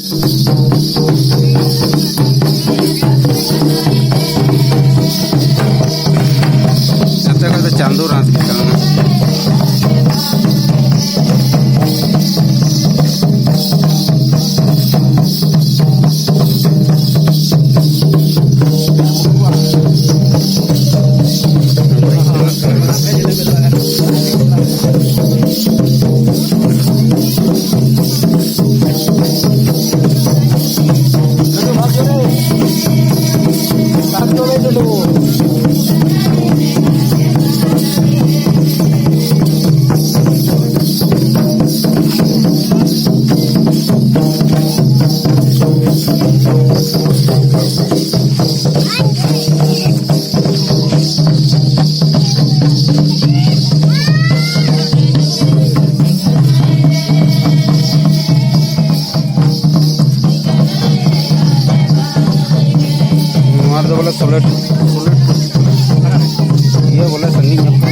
Nanti kalau candur nanti kalau बोले सोलेट ये बोले संगीत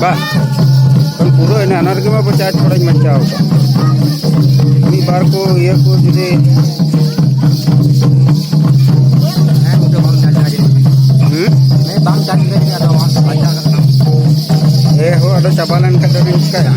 bah kan pura ini anak lagi mah percaya थोड़ा macam ini बार को ये को jadi udah bang jadi bang jadi ada orang baca kan ho ada cabalan kata ni kaya